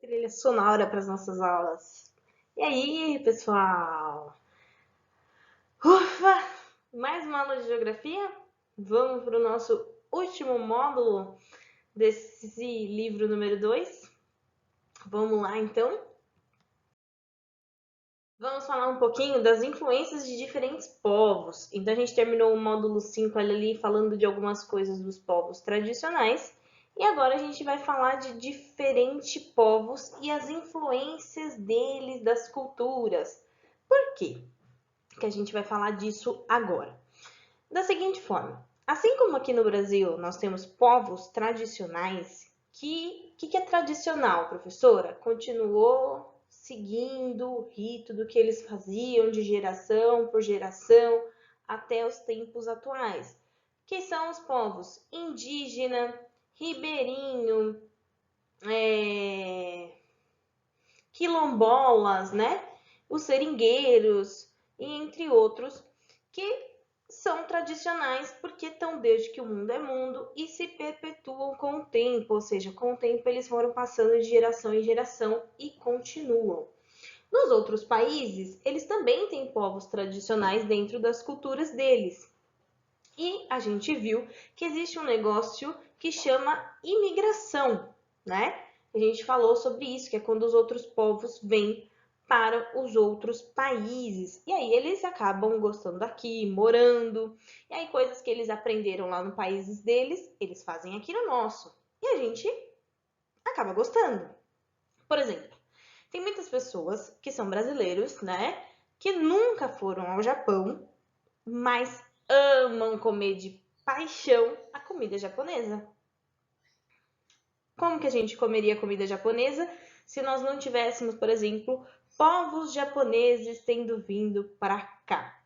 trilha sonora para as nossas aulas. E aí, pessoal? Ufa! Mais uma aula de geografia? Vamos para o nosso último módulo desse livro número 2? Vamos lá, então? Vamos falar um pouquinho das influências de diferentes povos. Então, a gente terminou o módulo 5 ali falando de algumas coisas dos povos tradicionais. E agora a gente vai falar de diferentes povos e as influências deles, das culturas. Por quê que a gente vai falar disso agora? Da seguinte forma, assim como aqui no Brasil nós temos povos tradicionais, que é tradicional, professora? Continuou seguindo o rito do que eles faziam de geração por geração até os tempos atuais. Que são os povos indígena, ribeirinho, quilombolas, né? Os seringueiros, e entre outros, que são tradicionais porque estão desde que o mundo é mundo e se perpetuam com o tempo, ou seja, com o tempo eles foram passando de geração em geração e continuam. Nos outros países, eles também têm povos tradicionais dentro das culturas deles. E a gente viu que existe um negócio que chama imigração, né? A gente falou sobre isso, que é quando os outros povos vêm para os outros países. E aí eles acabam gostando daqui, morando. E aí coisas que eles aprenderam lá no país deles, eles fazem aqui no nosso. E a gente acaba gostando. Por exemplo, tem muitas pessoas que são brasileiros, né? Que nunca foram ao Japão, mas amam comer de paixão a comida japonesa. Como que a gente comeria comida japonesa se nós não tivéssemos, por exemplo, povos japoneses tendo vindo para cá?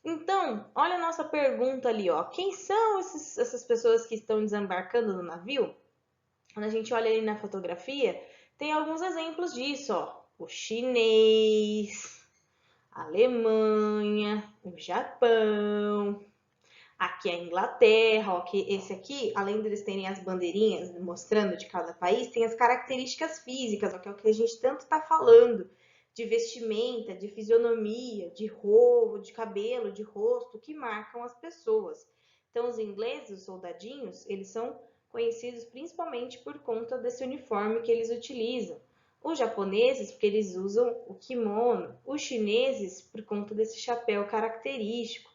Então, olha a nossa pergunta ali, ó. Quem são essas pessoas que estão desembarcando no navio? Quando a gente olha ali na fotografia, tem alguns exemplos disso, ó. O chinês, a Alemanha, o Japão, aqui a Inglaterra, ó, que esse aqui, além deles terem as bandeirinhas mostrando de cada país, tem as características físicas, ó, que é o que a gente tanto está falando, de vestimenta, de fisionomia, de roupa, de cabelo, de rosto, que marcam as pessoas. Então, os ingleses, os soldadinhos, eles são conhecidos principalmente por conta desse uniforme que eles utilizam. Os japoneses, porque eles usam o kimono. Os chineses, por conta desse chapéu característico.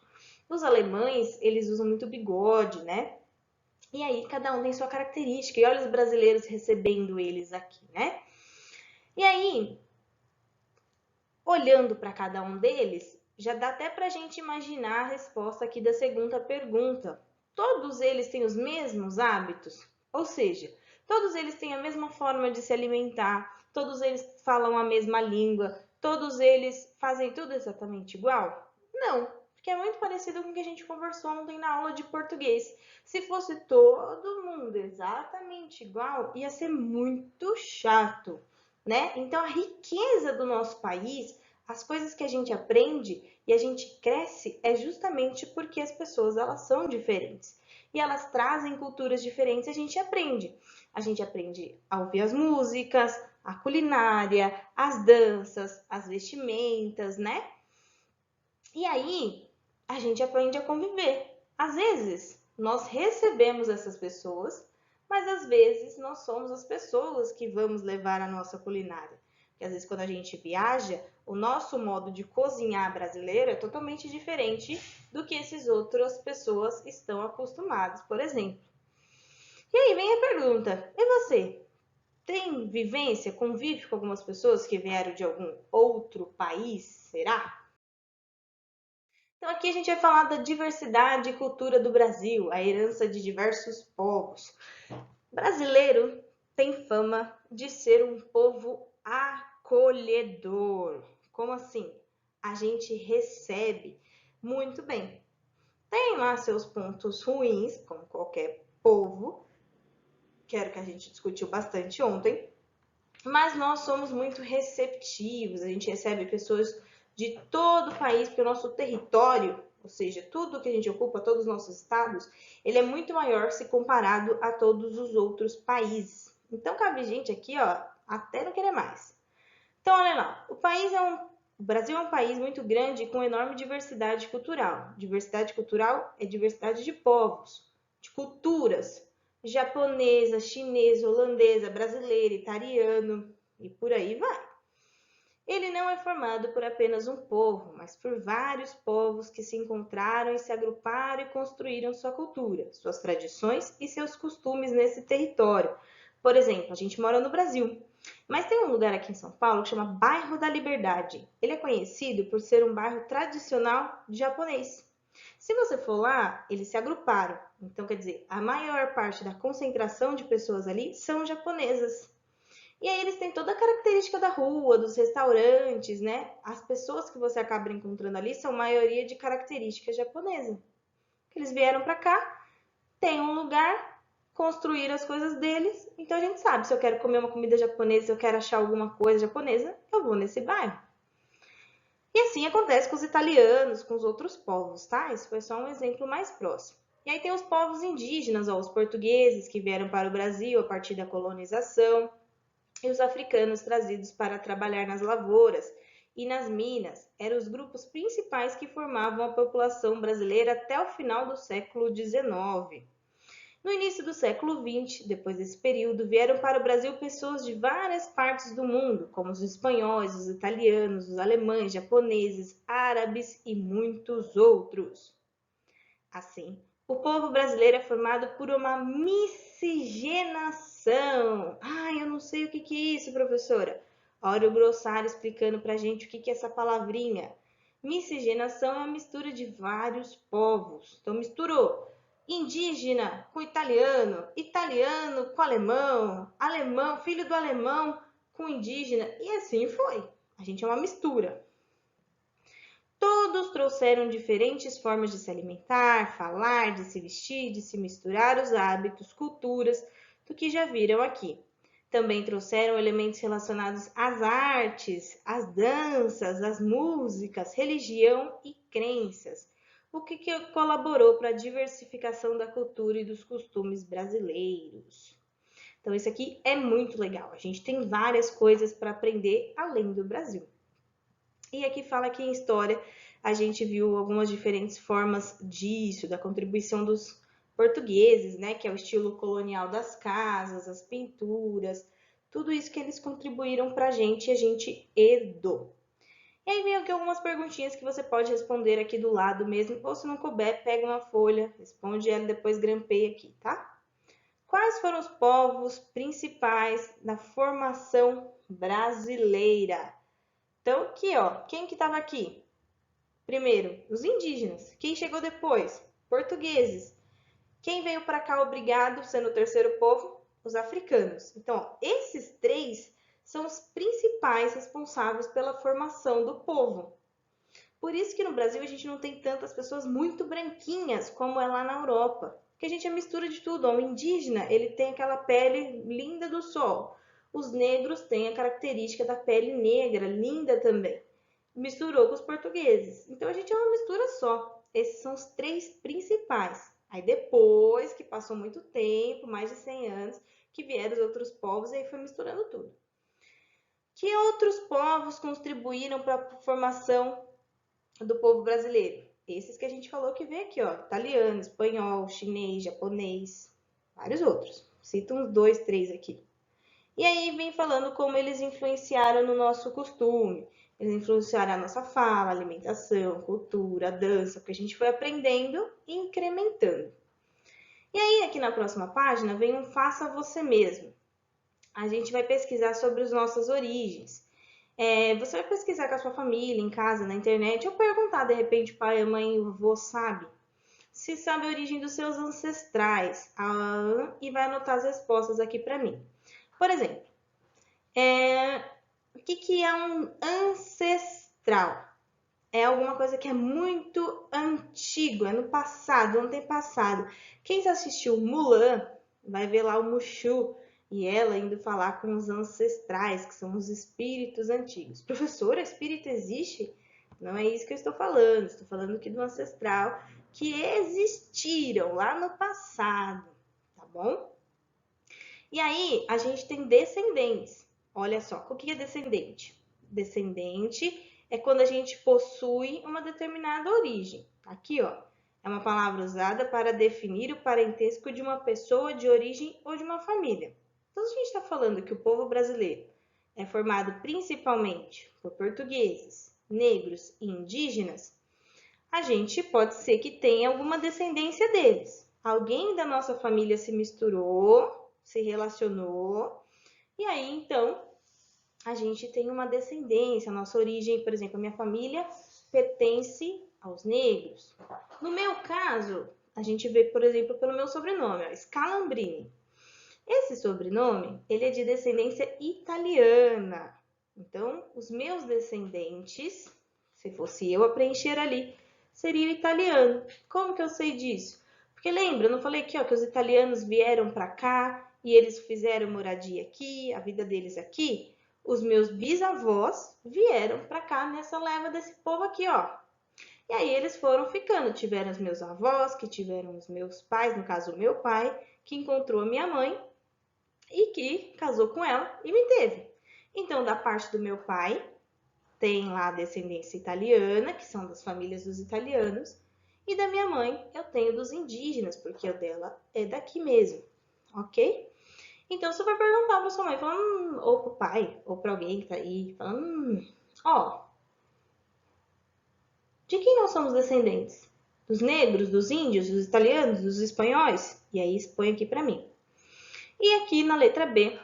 Os alemães, eles usam muito bigode, né? E aí cada um tem sua característica. E olha os brasileiros recebendo eles aqui, né? E aí, olhando para cada um deles, já dá até para a gente imaginar a resposta aqui da segunda pergunta. Todos eles têm os mesmos hábitos? Ou seja, todos eles têm a mesma forma de se alimentar, todos eles falam a mesma língua, todos eles fazem tudo exatamente igual? Não, porque é muito parecido com o que a gente conversou ontem na aula de português. Se fosse todo mundo exatamente igual, ia ser muito chato, né? Então, a riqueza do nosso país, as coisas que a gente aprende e a gente cresce é justamente porque as pessoas elas são diferentes e elas trazem culturas diferentes. A gente aprende. A gente aprende a ouvir as músicas, a culinária, as danças, as vestimentas, né? E aí a gente aprende a conviver. Às vezes nós recebemos essas pessoas, mas às vezes nós somos as pessoas que vamos levar a nossa culinária. Porque às vezes quando a gente viaja, o nosso modo de cozinhar brasileiro é totalmente diferente do que essas outras pessoas estão acostumadas, por exemplo. E aí vem a pergunta: e você? Tem vivência, convive com algumas pessoas que vieram de algum outro país? Será? Então, aqui a gente vai falar da diversidade e cultura do Brasil, a herança de diversos povos. O brasileiro tem fama de ser um povo acolhedor. Como assim? A gente recebe muito bem. Tem lá seus pontos ruins, como qualquer povo, que era o que a gente discutiu bastante ontem, mas nós somos muito receptivos, a gente recebe pessoas de todo o país, porque o nosso território, ou seja, tudo que a gente ocupa, todos os nossos estados, ele é muito maior se comparado a todos os outros países. Então cabe gente aqui, ó, até não querer mais. Então, olha lá, o Brasil é um país muito grande com enorme diversidade cultural. Diversidade cultural é diversidade de povos, de culturas, japonesa, chinesa, holandesa, brasileira, italiano e por aí vai. Ele não é formado por apenas um povo, mas por vários povos que se encontraram e se agruparam e construíram sua cultura, suas tradições e seus costumes nesse território. Por exemplo, a gente mora no Brasil, mas tem um lugar aqui em São Paulo que chama Bairro da Liberdade. Ele é conhecido por ser um bairro tradicional japonês. Se você for lá, eles se agruparam. Então, quer dizer, a maior parte da concentração de pessoas ali são japonesas. E aí eles têm toda a característica da rua, dos restaurantes, né? As pessoas que você acaba encontrando ali são maioria de característica japonesa. Eles vieram para cá, tem um lugar, construíram as coisas deles, então a gente sabe, se eu quero comer uma comida japonesa, se eu quero achar alguma coisa japonesa, eu vou nesse bairro. E assim acontece com os italianos, com os outros povos, tá? Esse foi só um exemplo mais próximo. E aí tem os povos indígenas, ó, os portugueses que vieram para o Brasil a partir da colonização, e os africanos trazidos para trabalhar nas lavouras e nas minas eram os grupos principais que formavam a população brasileira até o final do século XIX. No início do século XX, depois desse período, vieram para o Brasil pessoas de várias partes do mundo, como os espanhóis, os italianos, os alemães, japoneses, árabes e muitos outros. Assim, o povo brasileiro é formado por uma miscigenação. Ai, eu não sei o que é isso, professora. Olha o glossário explicando pra gente o que é essa palavrinha. Miscigenação é a mistura de vários povos. Então, misturou indígena com italiano, italiano com alemão, alemão, filho do alemão com indígena, e assim foi. A gente é uma mistura. Todos trouxeram diferentes formas de se alimentar, falar, de se vestir, de se misturar os hábitos, culturas, do que já viram aqui. Também trouxeram elementos relacionados às artes, às danças, às músicas, religião e crenças, o que colaborou para a diversificação da cultura e dos costumes brasileiros. Então, isso aqui é muito legal. A gente tem várias coisas para aprender além do Brasil. E aqui fala que em história a gente viu algumas diferentes formas disso, da contribuição dos portugueses, né, que é o estilo colonial das casas, as pinturas, tudo isso que eles contribuíram para a gente e a gente herdou. E aí vem aqui algumas perguntinhas que você pode responder aqui do lado mesmo, ou se não couber, pega uma folha, responde ela e depois grampeia aqui, tá? Quais foram os povos principais da formação brasileira? Então, aqui, ó, quem que estava aqui? Primeiro, os indígenas. Quem chegou depois? Portugueses. Quem veio para cá obrigado, sendo o terceiro povo? Os africanos. Então, ó, esses três são os principais responsáveis pela formação do povo. Por isso que no Brasil a gente não tem tantas pessoas muito branquinhas como é lá na Europa. Porque a gente é mistura de tudo. Ó, o indígena, ele tem aquela pele linda do sol. Os negros têm a característica da pele negra, linda também. Misturou com os portugueses. Então a gente é uma mistura só. Esses são os três principais. Aí depois que passou muito tempo, mais de 100 anos, que vieram os outros povos e aí foi misturando tudo. Que outros povos contribuíram para a formação do povo brasileiro? Esses que a gente falou que vem aqui, ó, italiano, espanhol, chinês, japonês, vários outros. Cito uns 2, 3 aqui. E aí vem falando como eles influenciaram no nosso costume. Eles influenciaram a nossa fala, alimentação, cultura, dança, porque a gente foi aprendendo e incrementando. E aí aqui na próxima página vem um faça você mesmo. A gente vai pesquisar sobre as nossas origens. Você vai pesquisar com a sua família, em casa, na internet, ou perguntar de repente pai, mãe, o avô sabe. Se sabe a origem dos seus ancestrais, e vai anotar as respostas aqui para mim. Por exemplo, o que é um ancestral? É alguma coisa que é muito antigo, é no passado, antepassado. Quem já assistiu Mulan vai ver lá o Mushu e ela indo falar com os ancestrais, que são os espíritos antigos. Professora, espírito existe? Não é isso que eu estou falando. Estou falando aqui do ancestral que existiram lá no passado, tá bom? E aí, a gente tem descendentes. Olha só, o que é descendente? Descendente é quando a gente possui uma determinada origem. Aqui, ó, é uma palavra usada para definir o parentesco de uma pessoa de origem ou de uma família. Então, se a gente está falando que o povo brasileiro é formado principalmente por portugueses, negros e indígenas, a gente pode ser que tenha alguma descendência deles. Alguém da nossa família se misturou, se relacionou, e aí então a gente tem uma descendência, a nossa origem, por exemplo, a minha família pertence aos negros. No meu caso, a gente vê, por exemplo, pelo meu sobrenome, ó, Scalambrini. Esse sobrenome, ele é de descendência italiana. Então, os meus descendentes, se fosse eu a preencher ali, seria o italiano. Como que eu sei disso? Porque lembra, eu não falei aqui, ó, que os italianos vieram para cá e eles fizeram moradia aqui, a vida deles aqui? Os meus bisavós vieram para cá nessa leva desse povo aqui, ó. E aí eles foram ficando. Tiveram os meus avós, que tiveram os meus pais, no caso o meu pai, que encontrou a minha mãe e que casou com ela e me teve. Então, da parte do meu pai, tem lá a descendência italiana, que são das famílias dos italianos, e da minha mãe eu tenho dos indígenas, porque o dela é daqui mesmo, ok? Então, você vai perguntar para sua mãe, falando, ou para o pai, ou para alguém que tá aí, falando, ó, de quem nós somos descendentes? Dos negros, dos índios, dos italianos, dos espanhóis? E aí expõe aqui para mim. E aqui na letra B,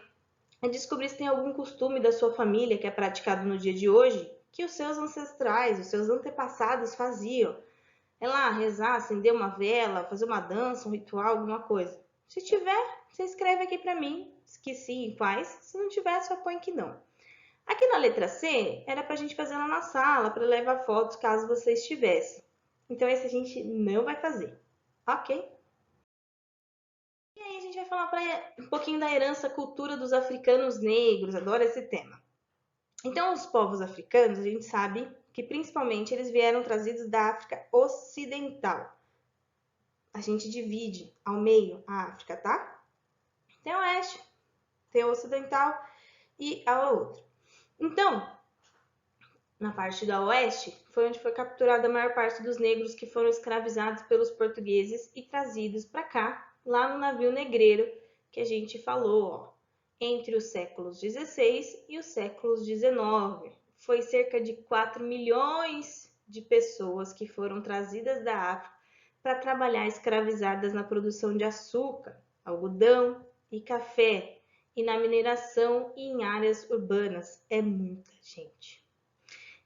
é descobrir se tem algum costume da sua família que é praticado no dia de hoje que os seus ancestrais, os seus antepassados faziam. É lá, rezar, acender uma vela, fazer uma dança, um ritual, alguma coisa. Se tiver, você escreve aqui para mim que sim, faz. Se não tiver, só põe que não. Aqui na letra C, era para a gente fazer lá na sala, para levar fotos caso você estivesse. Então, esse a gente não vai fazer, ok? E aí a gente vai falar um pouquinho da herança cultura dos africanos negros, adoro esse tema. Então, os povos africanos, a gente sabe que principalmente eles vieram trazidos da África Ocidental. A gente divide ao meio a África, tá? Tem o Oeste, tem o Ocidental e a outra. Então, na parte da Oeste, foi onde foi capturada a maior parte dos negros que foram escravizados pelos portugueses e trazidos para cá, lá no navio negreiro que a gente falou, ó, entre os séculos XVI e os séculos XIX. Foi cerca de 4 milhões de pessoas que foram trazidas da África para trabalhar escravizadas na produção de açúcar, algodão e café, e na mineração e em áreas urbanas. É muita gente.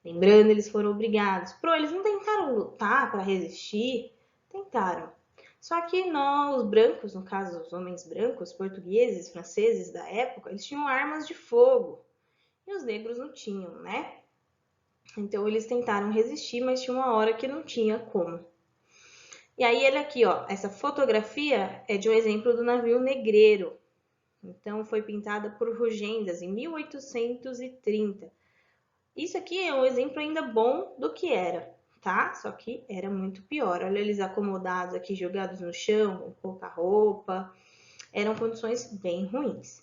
Lembrando, eles foram obrigados. Eles não tentaram lutar para resistir? Tentaram. Só que nós, os brancos, no caso os homens brancos, portugueses, franceses da época, eles tinham armas de fogo. E os negros não tinham, né? Então eles tentaram resistir, mas tinha uma hora que não tinha como. E aí ele aqui, ó, essa fotografia é de um exemplo do navio negreiro. Então foi pintada por Rugendas em 1830. Isso aqui é um exemplo ainda bom do que era, tá? Só que era muito pior. Olha eles acomodados aqui, jogados no chão, com pouca roupa. Eram condições bem ruins.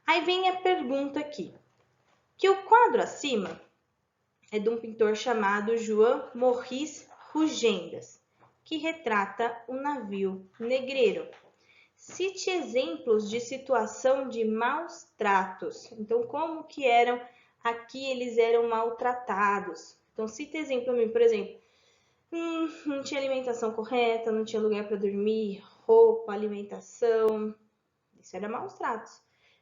Aí vem a pergunta aqui, que o quadro acima é de um pintor chamado João Maurice Rugendas, que retrata o navio negreiro. Cite exemplos de situação de maus tratos. Então, como que eram aqui, eles eram maltratados. Então, cita exemplo para mim, por exemplo, não tinha alimentação correta, não tinha lugar para dormir, roupa, alimentação. Isso era maus tratos.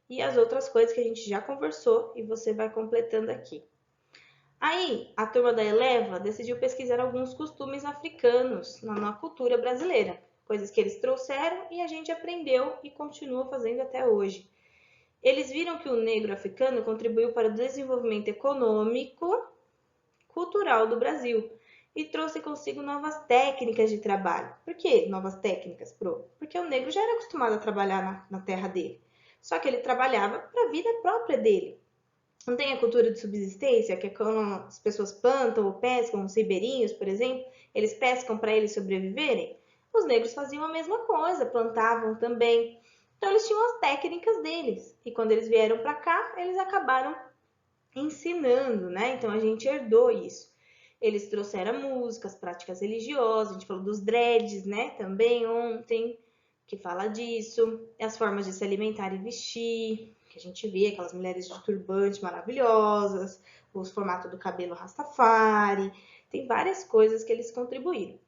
E as outras coisas que a gente já conversou e você vai completando aqui. Aí, a turma da Eleva decidiu pesquisar alguns costumes africanos na cultura brasileira, coisas que eles trouxeram e a gente aprendeu e continua fazendo até hoje. Eles viram que o negro africano contribuiu para o desenvolvimento econômico, cultural do Brasil e trouxe consigo novas técnicas de trabalho. Por que novas técnicas, Pro? Porque o negro já era acostumado a trabalhar na terra dele, só que ele trabalhava para a vida própria dele. Não tem a cultura de subsistência, que é quando as pessoas plantam ou pescam, os ribeirinhos, por exemplo, eles pescam para eles sobreviverem? Os negros faziam a mesma coisa, plantavam também. Então, eles tinham as técnicas deles. E quando eles vieram para cá, eles acabaram ensinando, né? Então, a gente herdou isso. Eles trouxeram músicas, práticas religiosas, a gente falou dos dreads, né? Também ontem, que fala disso. As formas de se alimentar e vestir, que a gente vê aquelas mulheres de turbante maravilhosas, os formatos do cabelo Rastafari. Tem várias coisas que eles contribuíram.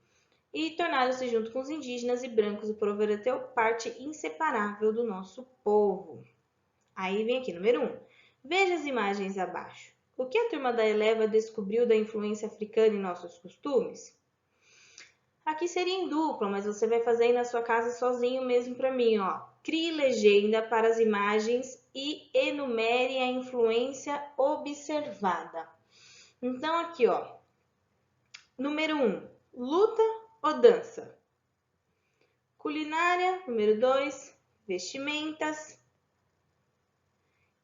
E tornaram-se, junto com os indígenas e brancos, o povo europeu parte inseparável do nosso povo. Aí vem aqui, número 1. Veja as imagens abaixo. O que a turma da Eleva descobriu da influência africana em nossos costumes? Aqui seria em dupla, mas você vai fazer aí na sua casa sozinho mesmo para mim, ó. Crie legenda para as imagens e enumere a influência observada. Então, aqui, ó. Número 1. Luta ou dança? Culinária. Número 2. Vestimentas.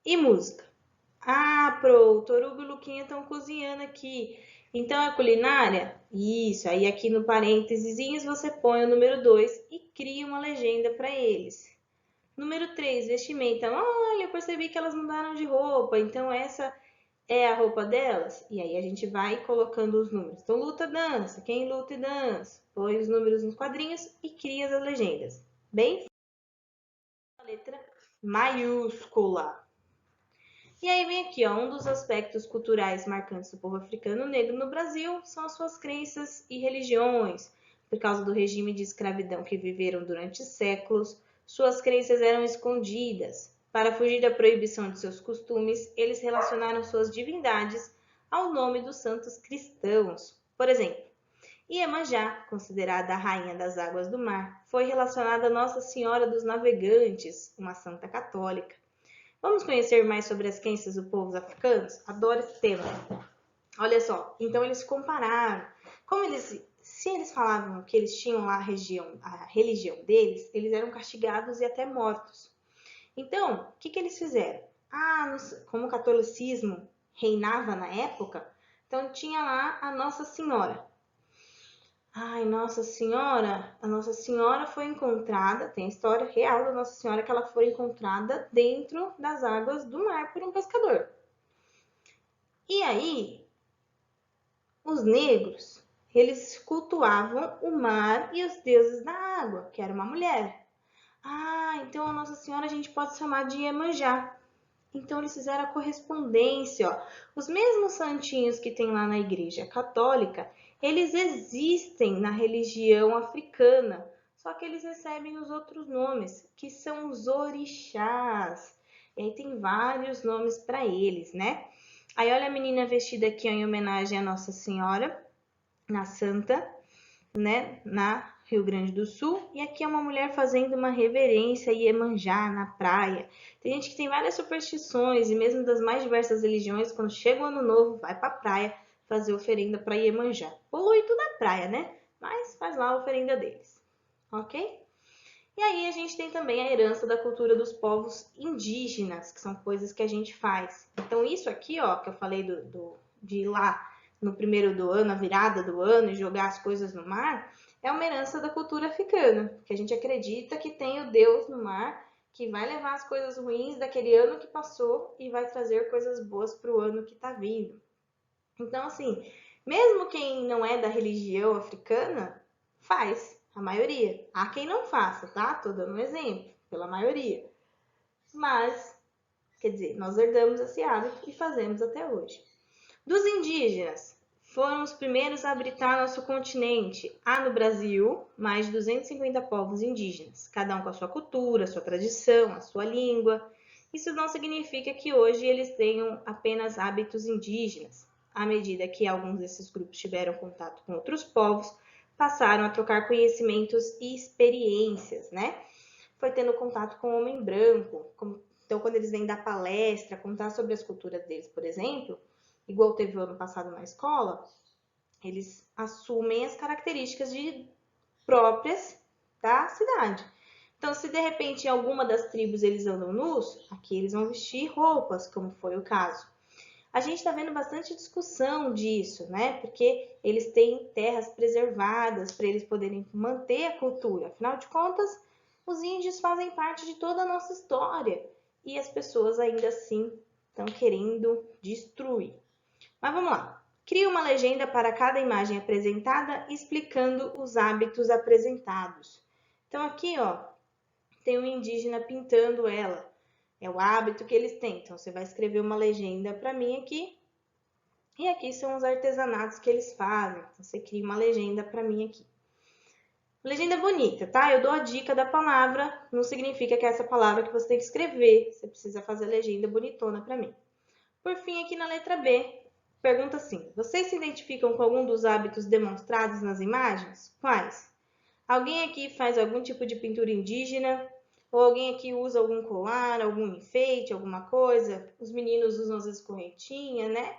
E música. Ah, pronto, Torugo e Luquinha estão cozinhando aqui. Então, a culinária? Isso, aí aqui no parênteses você põe o número 2 e cria uma legenda para eles. Número 3, vestimenta. Olha, eu percebi que elas mudaram de roupa, então essa é a roupa delas? E aí a gente vai colocando os números. Então, luta, dança. Quem luta e dança? Põe os números nos quadrinhos e cria as legendas. Bem, a letra maiúscula. E aí vem aqui, ó, um dos aspectos culturais marcantes do povo africano negro no Brasil são as suas crenças e religiões. Por causa do regime de escravidão que viveram durante séculos, suas crenças eram escondidas. Para fugir da proibição de seus costumes, eles relacionaram suas divindades ao nome dos santos cristãos. Por exemplo, Iemanjá, considerada a rainha das águas do mar, foi relacionada a Nossa Senhora dos Navegantes, uma santa católica. Vamos conhecer mais sobre as crenças dos povos africanos? Adoro esse tema. Olha só, então eles compararam. Se eles falavam que eles tinham lá a religião deles, eles eram castigados e até mortos. Então, o que eles fizeram? Como o catolicismo reinava na época, então tinha lá a Nossa Senhora. A Nossa Senhora foi encontrada, tem a história real da Nossa Senhora, que ela foi encontrada dentro das águas do mar por um pescador. E aí, os negros, eles cultuavam o mar e os deuses da água, que era uma mulher. Então a Nossa Senhora a gente pode chamar de Iemanjá. Então eles fizeram a correspondência, ó. Os mesmos santinhos que tem lá na Igreja Católica, eles existem na religião africana, só que eles recebem os outros nomes, que são os orixás. E aí tem vários nomes para eles, né? Aí olha a menina vestida aqui ó, em homenagem à Nossa Senhora, na Santa, né? Na Rio Grande do Sul. E aqui é uma mulher fazendo uma reverência a Iemanjá na praia. Tem gente que tem várias superstições e mesmo das mais diversas religiões, quando chega o ano novo, vai para a praia fazer oferenda para Iemanjá. Polui tudo na praia, né? Mas faz lá a oferenda deles, ok? E aí a gente tem também a herança da cultura dos povos indígenas, que são coisas que a gente faz. Então isso aqui, ó, que eu falei de ir lá no primeiro do ano, a virada do ano e jogar as coisas no mar, é uma herança da cultura africana, que a gente acredita que tem o Deus no mar que vai levar as coisas ruins daquele ano que passou e vai trazer coisas boas para o ano que está vindo. Então, assim, mesmo quem não é da religião africana, faz, a maioria. Há quem não faça, tá? Tô dando um exemplo, pela maioria. Mas, quer dizer, nós herdamos esse hábito e fazemos até hoje. Dos indígenas, foram os primeiros a habitar nosso continente. Há no Brasil mais de 250 povos indígenas, cada um com a sua cultura, a sua tradição, a sua língua. Isso não significa que hoje eles tenham apenas hábitos indígenas. À medida que alguns desses grupos tiveram contato com outros povos, passaram a trocar conhecimentos e experiências, né? Foi tendo contato com o homem branco. Então, quando eles vêm dar palestra, contar sobre as culturas deles, por exemplo, igual teve o ano passado na escola, eles assumem as características próprias da cidade. Então, se de repente em alguma das tribos eles andam nus, aqui eles vão vestir roupas, como foi o caso. A gente está vendo bastante discussão disso, né? Porque eles têm terras preservadas para eles poderem manter a cultura. Afinal de contas, Os índios fazem parte de toda a nossa história e as pessoas ainda assim estão querendo destruir. Mas vamos lá. Crie uma legenda para cada imagem apresentada, explicando os hábitos apresentados. Então aqui, ó, tem um indígena pintando ela. É o hábito que eles têm. Então você vai escrever uma legenda para mim aqui. E aqui são os artesanatos que eles fazem. Então você cria uma legenda para mim aqui. Legenda bonita, tá? Eu dou a dica da palavra, não significa que é essa palavra que você tem que escrever. Você precisa fazer a legenda bonitona para mim. Por fim, aqui na letra B, pergunta assim: vocês se identificam com algum dos hábitos demonstrados nas imagens? Quais? Alguém aqui faz algum tipo de pintura indígena? Ou alguém aqui usa algum colar, algum enfeite, alguma coisa? Os meninos usam às vezes correntinha, né?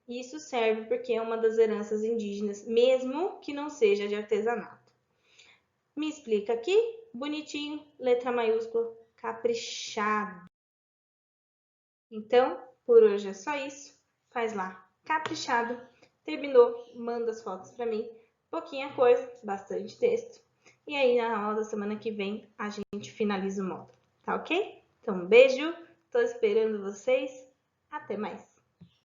E isso serve porque é uma das heranças indígenas, mesmo que não seja de artesanato. Me explica aqui, bonitinho, letra maiúscula, caprichado. Então, por hoje é só isso. Faz lá, caprichado. Terminou, manda as fotos para mim. Pouquinha coisa, bastante texto. E aí, na aula da semana que vem, a gente finaliza o módulo. Tá ok? Então, um beijo. Tô esperando vocês. Até mais.